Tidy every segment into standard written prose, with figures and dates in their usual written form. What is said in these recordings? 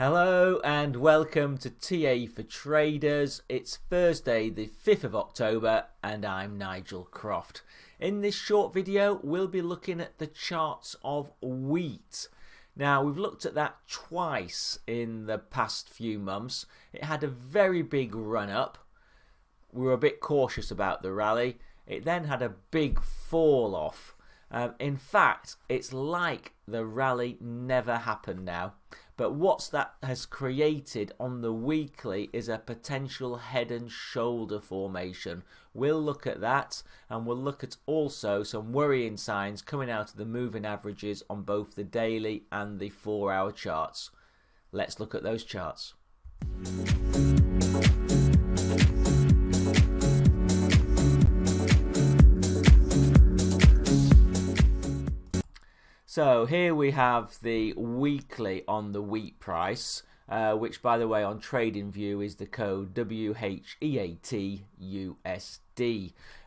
Hello and welcome to TA for Traders. It's Thursday the 5th of October and I'm Nigel Croft. In this short video we'll be looking at the charts of wheat. Now we've looked at that twice in the past few months. It had a very big run up. We were a bit cautious about the rally. It then had a big fall off. In fact, it's like the rally never happened now. But what that has created on the weekly is a potential head and shoulder formation. We'll look at that, and we'll look at also some worrying signs coming out of the moving averages on both the daily and the 4-hour charts. Let's look at those charts. So here we have the weekly on the wheat price, which by the way on TradingView is the code WHEATUSD.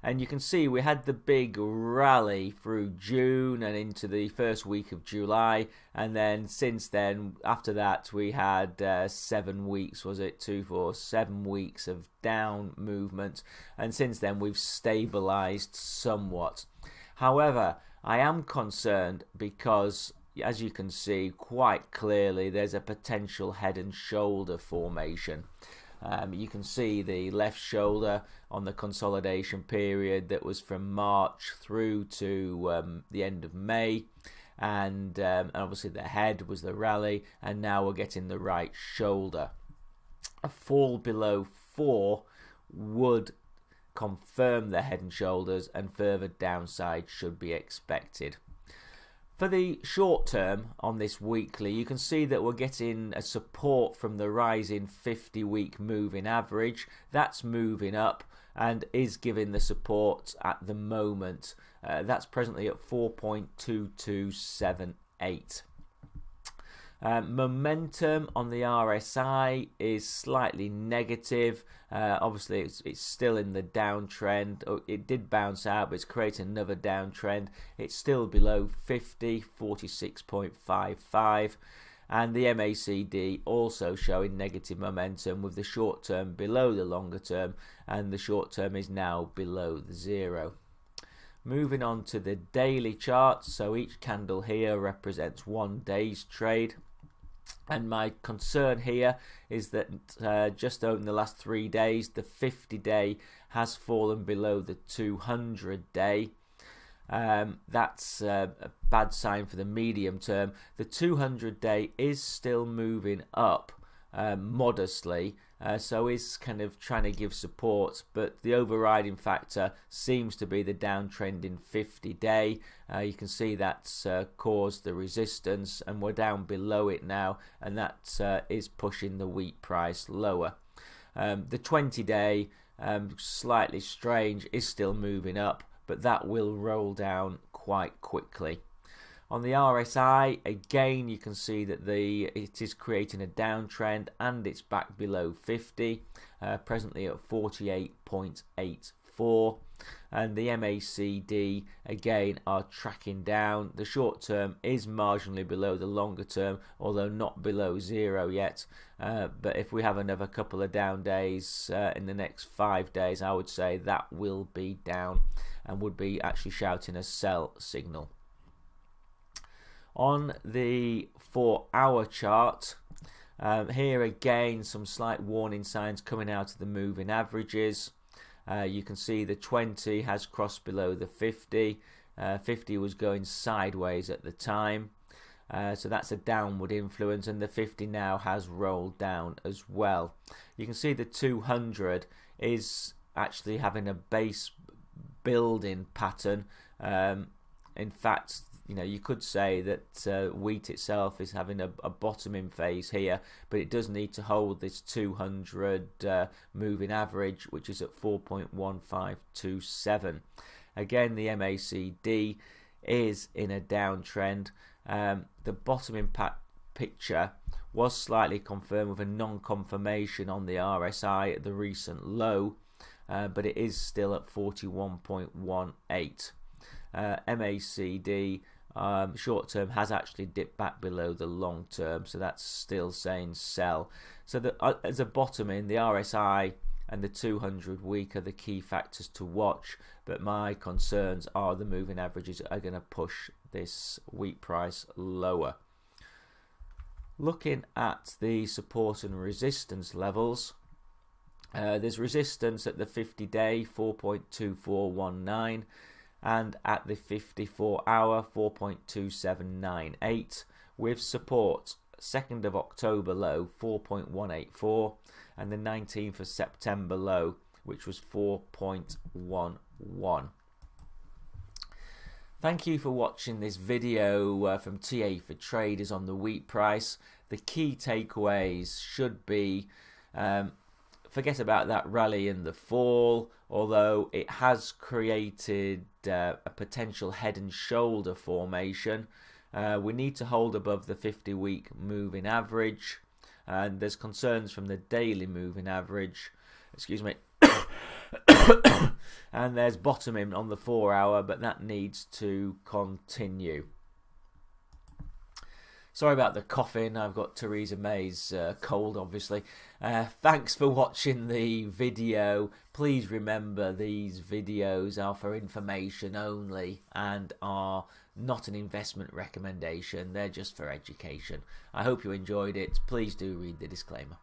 And you can see we had the big rally through June and into the first week of July, and then since then after that we had 7 weeks, was it 7 weeks of down movement, and since then we've stabilized somewhat. However, I am concerned because, as you can see quite clearly, there's a potential head and shoulder formation. You can see the left shoulder on the consolidation period that was from March through to the end of May, and obviously the head was the rally, and now we're getting the right shoulder. A fall below 4 would confirm the head and shoulders, and further downside should be expected. For the short term on this weekly, you can see that we're getting a support from the rising 50-week moving average. That's moving up and is giving the support at the moment. That's presently at 4.2278. Momentum on the RSI is slightly negative. Obviously it's still in the downtrend. It did bounce out, but it's creating another downtrend. It's still below 50, 46.55, and the MACD also showing negative momentum, with the short term below the longer term, and the short term is now below the 0. Moving on to the daily chart, so each candle here represents 1 day's trade. And my concern here is that just over the last 3 days, the 50-day has fallen below the 200-day. That's a bad sign for the medium term. The 200-day is still moving up modestly, so is kind of trying to give support, but the overriding factor seems to be the downtrending 50-day. You can see that's caused the resistance, and we're down below it now, and that is pushing the wheat price lower. The 20-day, slightly strange, is still moving up, but that will roll down quite quickly. On the RSI, again, you can see that it is creating a downtrend, and it's back below 50, presently at 48.84. And the MACD, again, are tracking down. The short term is marginally below the longer term, although not below 0 yet. But if we have another couple of down days in the next 5 days, I would say that will be down and would be actually shouting a sell signal. On the 4-hour chart, here again some slight warning signs coming out of the moving averages. You can see the 20 has crossed below the 50. 50 was going sideways at the time, so that's a downward influence, and the 50 now has rolled down as well. You can see the 200 is actually having a base building pattern. In fact, you could say that wheat itself is having a bottoming phase here, but it does need to hold this 200 moving average, which is at 4.1527. Again, the MACD is in a downtrend. The bottom impact picture was slightly confirmed with a non-confirmation on the RSI at the recent low, but it is still at 41.18. MACD short term has actually dipped back below the long term, so that's still saying sell. So as a bottom in, the RSI and the 200 week are the key factors to watch, but my concerns are the moving averages are going to push this wheat price lower. Looking at the support and resistance levels, there's resistance at the 50-day 4.2419 and at the 54-hour 4.2798, with support 2nd of October low 4.184 and the 19th of September low, which was 4.11. Thank you for watching this video from TA for Traders on the wheat price. The key takeaways should be forget about that rally and the fall, although it has created a potential head and shoulder formation. We need to hold above the 50-week moving average, and there's concerns from the daily moving average, excuse me, and there's bottoming on the 4-hour, but that needs to continue. Sorry about the coughing, I've got Theresa May's cold obviously. Thanks for watching the video. Please remember these videos are for information only and are not an investment recommendation, they're just for education. I hope you enjoyed it. Please do read the disclaimer.